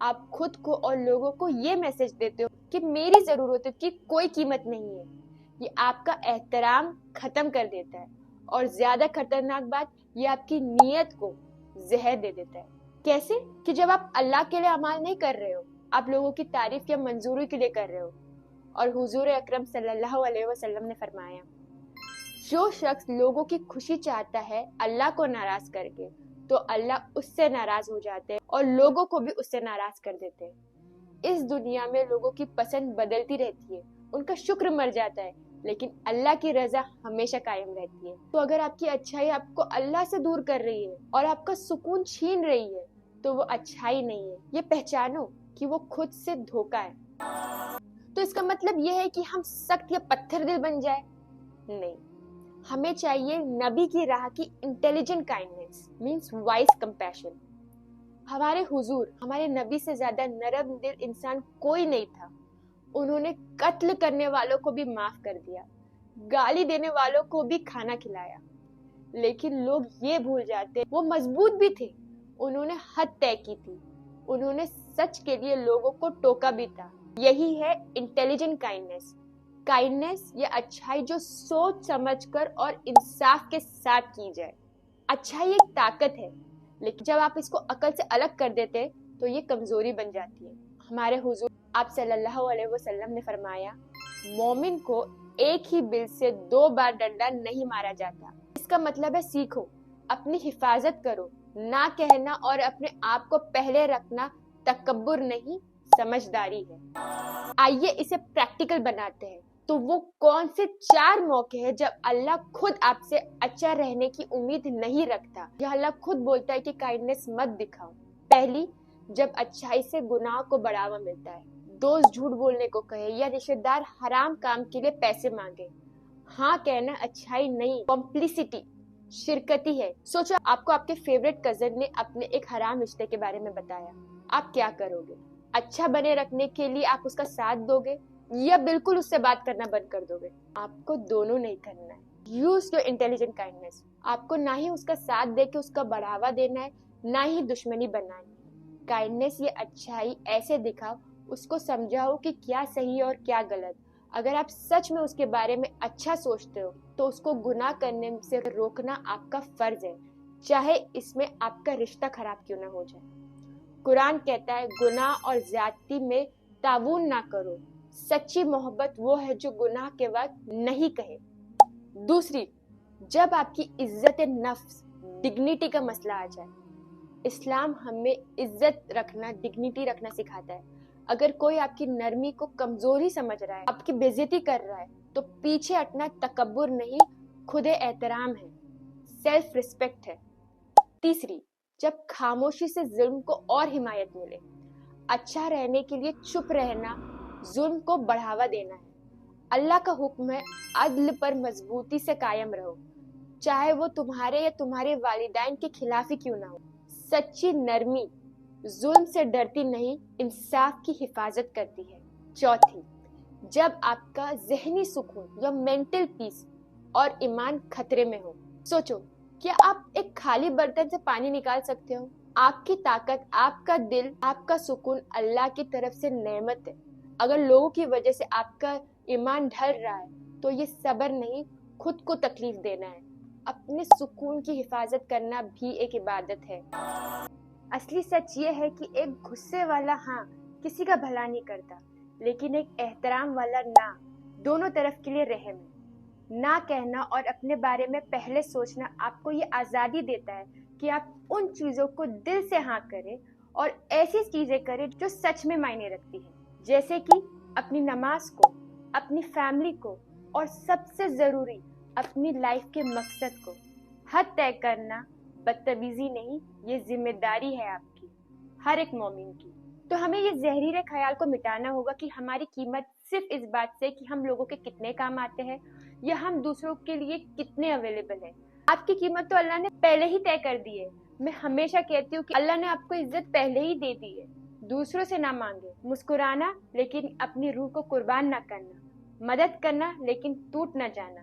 آپ خود کو اور لوگوں کو یہ میسج دیتے ہو کہ میری ضرورتوں کی کوئی قیمت نہیں ہے. یہ آپ کا احترام ختم کر دیتا ہے، اور زیادہ خطرناک بات، یہ آپ کی نیت کو زہر دے دیتا ہے. کیسے؟ کہ جب آپ اللہ کے لیے اعمال نہیں کر رہے ہو، آپ لوگوں کی تعریف یا منظوری کے لیے کر رہے ہو. اور حضور اکرم صلی اللہ علیہ وسلم نے فرمایا، جو شخص لوگوں کی خوشی چاہتا ہے اللہ کو ناراض کر کے، تو اللہ اس سے ناراض ہو جاتے ہیں اور لوگوں کو بھی اس سے ناراض کر دیتے ہیں. اس دنیا میں لوگوں کی پسند بدلتی رہتی ہے، ان کا شکر مر جاتا ہے، لیکن اللہ کی رضا ہمیشہ قائم رہتی ہے. تو اگر آپ کی اچھائی آپ کو اللہ سے دور کر رہی ہے اور آپ کا سکون چھین رہی ہے، تو وہ اچھائی نہیں ہے. یہ پہچانو کہ وہ خود سے دھوکا ہے. تو اس کا مطلب یہ ہے کہ ہم سخت یا پتھر دل بن جائے؟ نہیں. ہمیں چاہیے نبی کی راہ کی intelligent kindness, means wise compassion. ہمارے حضور، ہمارے نبی سے زیادہ نرم دل انسان کوئی نہیں تھا. انہوں نے قتل کرنے والوں کو بھی معاف کر دیا، گالی دینے والوں کو بھی کھانا کھلایا. لیکن لوگ یہ بھول جاتے وہ مضبوط بھی تھے. انہوں نے حد طے کی تھی، انہوں نے سچ کے لیے لوگوں کو ٹوکا بھی تھا. یہی ہے انٹیلیجنٹ کائنڈنس. کائنڈنس یہ اچھائی جو سوچ سمجھ کر اور انصاف کے ساتھ کی جائے. اچھائی ایک طاقت ہے، لیکن جب آپ اس کو عقل سے الگ کر دیتے تو یہ کمزوری بن جاتی ہے. ہمارے حضور آپ صلی اللہ علیہ وسلم نے فرمایا، مومن کو ایک ہی بل سے 2 بار ڈنڈا نہیں مارا جاتا. اس کا مطلب ہے سیکھو، اپنی حفاظت کرو. نہ کہنا اور اپنے آپ کو پہلے رکھنا تکبر نہیں، سمجھداری ہے. آئیے اسے پریکٹیکل بناتے ہیں. تو وہ کون سے 4 موقع ہیں جب اللہ خود آپ سے اچھا رہنے کی امید نہیں رکھتا، یا اللہ خود بولتا ہے کہ کائنڈنس مت دکھاؤ؟ پہلی، جب اچھائی سے گناہ کو بڑھاوا ملتا ہے، دوست جھوٹ بولنے کو کہے یا رشتہ دار حرام کام کے لیے پیسے مانگے. ہاں کہنا اچھائی نہیں، کمپلیسٹی، شرکتی ہے. سوچو آپ کو آپ کے فیوریٹ کزن نے اپنے ایک حرام رشتے کے بارے میں بتایا، آپ کیا کرو گے؟ اچھا بنے رکھنے کے لیے آپ اس کا ساتھ دو گے یا بالکل اس سے بات کرنا بند کر دو گے؟ آپ کو دونوں نہیں کرنا ہے. Use your intelligent kindness. آپ کو نہ ہی اس کا ساتھ دے کے اس کا بڑھاوا دینا ہے، نہ ہی دشمنی بنانی. کائنڈنس یہ اچھائی ایسے دکھاؤ، اس کو سمجھاؤ کہ کیا صحیح اور کیا غلط. اگر آپ سچ میں اس کے بارے میں اچھا سوچتے ہو تو اس کو گناہ کرنے سے روکنا آپ کا فرض ہے، چاہے اس میں آپ کا رشتہ خراب کیوں نہ ہو جائے. قرآن کہتا ہے گناہ اور زیادتی میں تعاون نہ کرو. سچی محبت وہ ہے جو گناہ کے وقت نہیں کہے. دوسری، جب آپ کی عزت نفس، ڈگنیٹی کا مسئلہ آ جائے. اسلام ہمیں عزت رکھنا، ڈگنیٹی رکھنا سکھاتا ہے. اگر کوئی آپ کی نرمی کو کمزوری سمجھ رہا ہے، آپ کی بے عزتی کر رہا ہے، تو پیچھے ہٹنا تکبر نہیں، خود احترام ہے، سیلف ریسپیکٹ ہے. تیسری، جب خاموشی سے ظلم کو اور حمایت ملے. اچھا رہنے کے لیے چپ رہنا ظلم کو بڑھاوا دینا ہے. اللہ کا حکم ہے عدل پر مضبوطی سے قائم رہو، چاہے وہ تمہارے یا تمہارے والدین کے خلاف ہی کیوں نہ ہو. سچی نرمی ظلم سے ڈرتی نہیں، انصاف کی حفاظت کرتی ہے. چوتھی، جب آپ کا ذہنی سکون یا مینٹل پیس اور ایمان خطرے میں ہو. سوچو، کیا آپ ایک خالی برتن سے پانی نکال سکتے ہو؟ آپ کی طاقت، آپ کا دل، آپ کا سکون اللہ کی طرف سے نعمت ہے. اگر لوگوں کی وجہ سے آپ کا ایمان ڈھل رہا ہے تو یہ صبر نہیں، خود کو تکلیف دینا ہے. اپنے سکون کی حفاظت کرنا بھی ایک عبادت ہے. اصلی سچ یہ ہے کہ ایک غصے والا ہاں کسی کا بھلا نہیں کرتا، لیکن ایک احترام والا نہ دونوں طرف کے لیے رحم ہے. نہ کہنا اور اپنے بارے میں پہلے سوچنا آپ کو یہ آزادی دیتا ہے کہ آپ ان چیزوں کو دل سے ہاں کریں اور ایسی چیزیں کریں جو سچ میں معنی رکھتی ہیں، جیسے کہ اپنی نماز کو، اپنی فیملی کو، اور سب سے ضروری اپنی لائف کے مقصد کو. حد طے کرنا بدتمیزی نہیں، یہ ذمہ داری ہے آپ کی، ہر ایک مومن کی. تو ہمیں یہ زہریلے خیال کو مٹانا ہوگا کہ ہماری قیمت صرف اس بات سے کہ ہم لوگوں کے کتنے کام آتے ہیں یا ہم دوسروں کے لیے کتنے اویلیبل ہیں. آپ کی قیمت تو اللہ نے پہلے ہی طے کر دی ہے. میں ہمیشہ کہتی ہوں کہ اللہ نے آپ کو عزت پہلے ہی دے دی ہے. دوسروں سے نہ مانگے، مسکرانا لیکن اپنی روح کو قربان نہ کرنا، مدد کرنا لیکن ٹوٹ نہ جانا.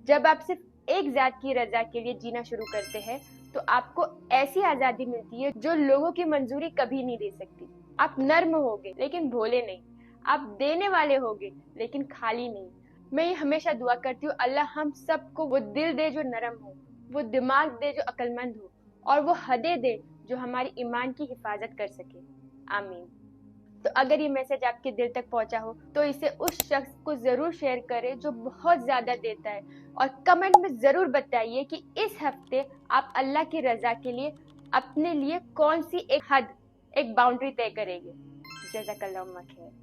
جب آپ صرف ایک ذات کی رضا کے لیے جینا شروع کرتے ہیں تو آپ کو ایسی آزادی ملتی ہے جو لوگوں کی منظوری کبھی نہیں دے سکتی. آپ نرم ہوگے لیکن بھولے نہیں، آپ دینے والے ہوگے لیکن خالی نہیں۔ میں یہ ہمیشہ دعا کرتی ہوں اللہ ہم سب کو وہ دل دے جو نرم ہو، وہ دماغ دے جو عقل مند ہو، اور وہ حدیں دے جو ہماری ایمان کی حفاظت کر سکے۔ آمین۔ تو اگر یہ میسج آپ کے دل تک پہنچا ہو تو اسے اس شخص کو ضرور شیئر کریں جو بہت زیادہ دیتا ہے، اور کمنٹ میں ضرور بتائیے کہ اس ہفتے آپ اللہ کی رضا کے لیے اپنے لیے کون سی ایک حد، ایک باؤنڈری طے کریں گے۔ جزاک اللہ خیر۔